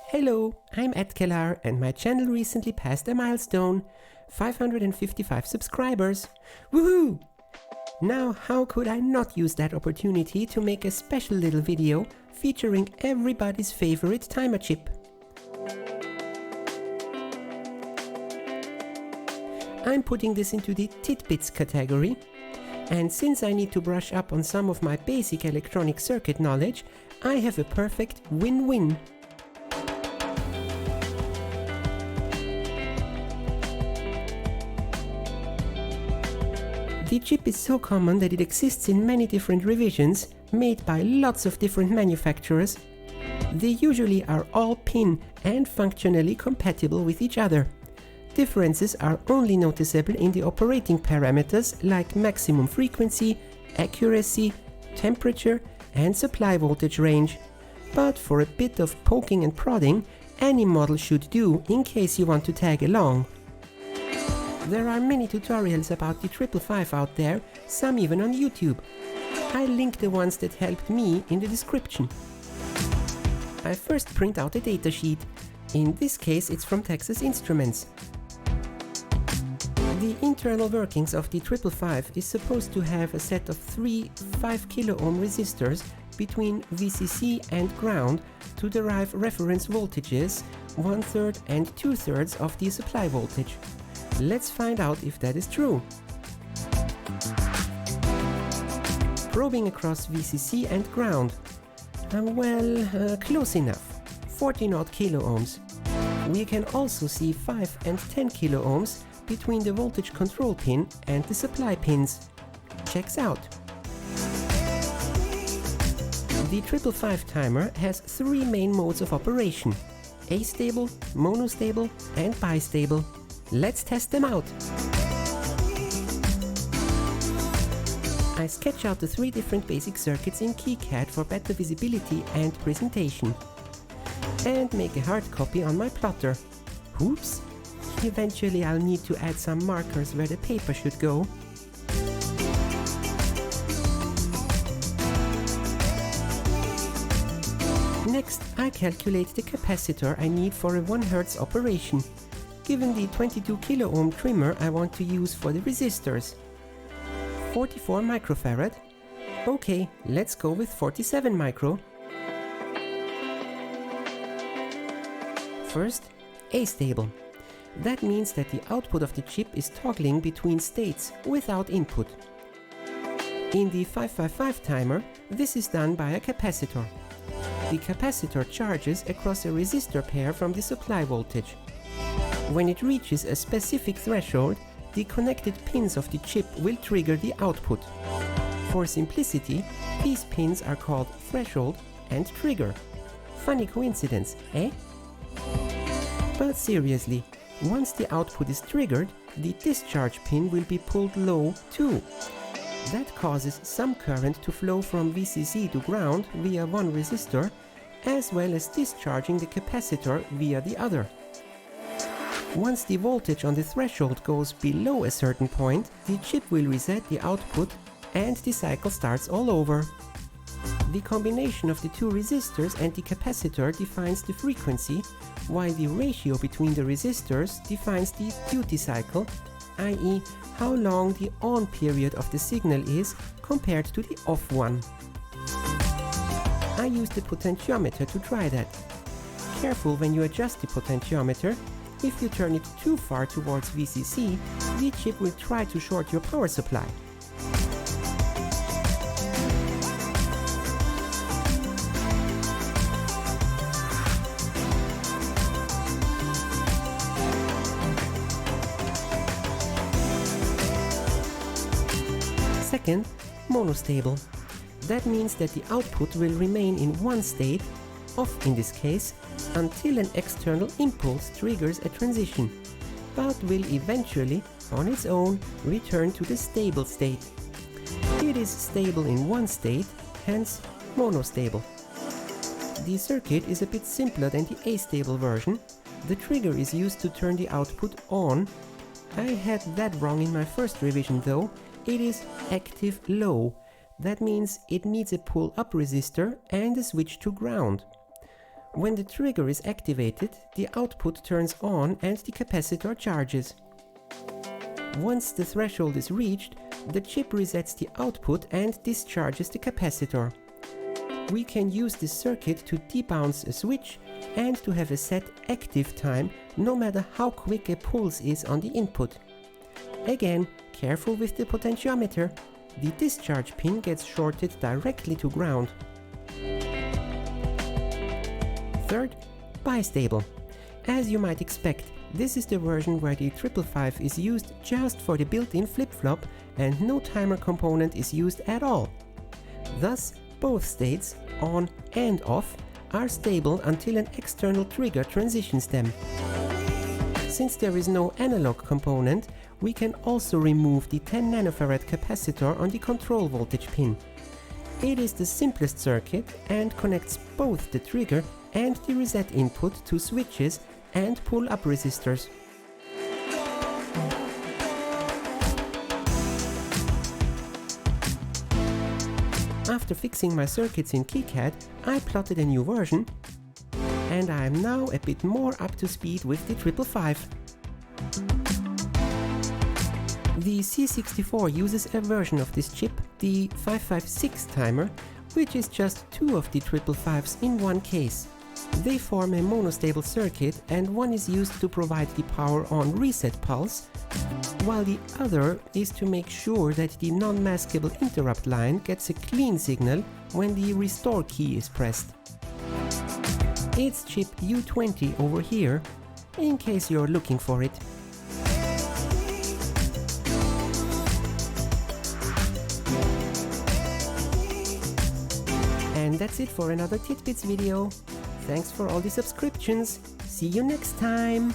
Hello, I'm Ed Keller and my channel recently passed a milestone, 555 subscribers. Woohoo! Now how could I not use that opportunity to make a special little video featuring everybody's favorite timer chip? I'm putting this into the tidbits category, and since I need to brush up on some of my basic electronic circuit knowledge, I have a perfect win-win. The chip is so common that it exists in many different revisions, made by lots of different manufacturers. They usually are all pin and functionally compatible with each other. Differences are only noticeable in the operating parameters like maximum frequency, accuracy, temperature, and supply voltage range. But for a bit of poking and prodding, any model should do in case you want to tag along. There are many tutorials about the 555 out there, some even on YouTube. I link the ones that helped me in the description. I first print out a datasheet. In this case it's from Texas Instruments. The internal workings of the 555 is supposed to have a set of three 5 kilo ohm resistors between VCC and ground to derive reference voltages 1/3 and 2/3 of the supply voltage. Let's find out if that is true. Probing across VCC and ground. Close enough. 14 odd kilo ohms. We can also see 5 and 10 kilo ohms between the voltage control pin and the supply pins. Checks out. The 555 timer has three main modes of operation: astable, monostable, and bistable. Let's test them out. I sketch out the three different basic circuits in KiCad for better visibility and presentation. And make a hard copy on my plotter. Oops! Eventually I'll need to add some markers where the paper should go. Next, I calculate the capacitor I need for a 1 Hz operation, given the 22 kilo ohm trimmer I want to use for the resistors. 44 microfarad. Okay, let's go with 47 micro. First, astable. That means that the output of the chip is toggling between states without input. In the 555 timer, this is done by a capacitor. The capacitor charges across a resistor pair from the supply voltage. When it reaches a specific threshold, the connected pins of the chip will trigger the output. For simplicity, these pins are called threshold and trigger. Funny coincidence, eh? But seriously, once the output is triggered, the discharge pin will be pulled low too. That causes some current to flow from VCC to ground via one resistor, as well as discharging the capacitor via the other. Once the voltage on the threshold goes below a certain point, the chip will reset the output and the cycle starts all over. The combination of the two resistors and the capacitor defines the frequency, while the ratio between the resistors defines the duty cycle, i.e. how long the on period of the signal is compared to the off one. I used the potentiometer to try that. Careful when you adjust the potentiometer. If you turn it too far towards VCC, the chip will try to short your power supply. Second, monostable. That means that the output will remain in one state, off in this case, until an external impulse triggers a transition, but will eventually, on its own, return to the stable state. It is stable in one state, hence monostable. The circuit is a bit simpler than the astable version. The trigger is used to turn the output on. I had that wrong in my first revision though. It is active low. That means it needs a pull-up resistor and a switch to ground. When the trigger is activated, the output turns on and the capacitor charges. Once the threshold is reached, the chip resets the output and discharges the capacitor. We can use this circuit to debounce a switch and to have a set active time no matter how quick a pulse is on the input. Again, careful with the potentiometer. The discharge pin gets shorted directly to ground. Third, bistable. As you might expect, this is the version where the 555 is used just for the built-in flip-flop and no timer component is used at all. Thus, both states, on and off, are stable until an external trigger transitions them. Since there is no analog component, we can also remove the 10 nanofarad capacitor on the control voltage pin. It is the simplest circuit and connects both the trigger and the reset input to switches and pull-up resistors. After fixing my circuits in KiCad, I plotted a new version, and I am now a bit more up to speed with the 555. The C64 uses a version of this chip, the 556 timer, which is just two of the 555s in one case. They form a monostable circuit, and one is used to provide the power on reset pulse, while the other is to make sure that the non-maskable interrupt line gets a clean signal when the restore key is pressed. It's chip U20 over here, in case you're looking for it. And that's it for another Tidbits video. Thanks for all the subscriptions. See you next time!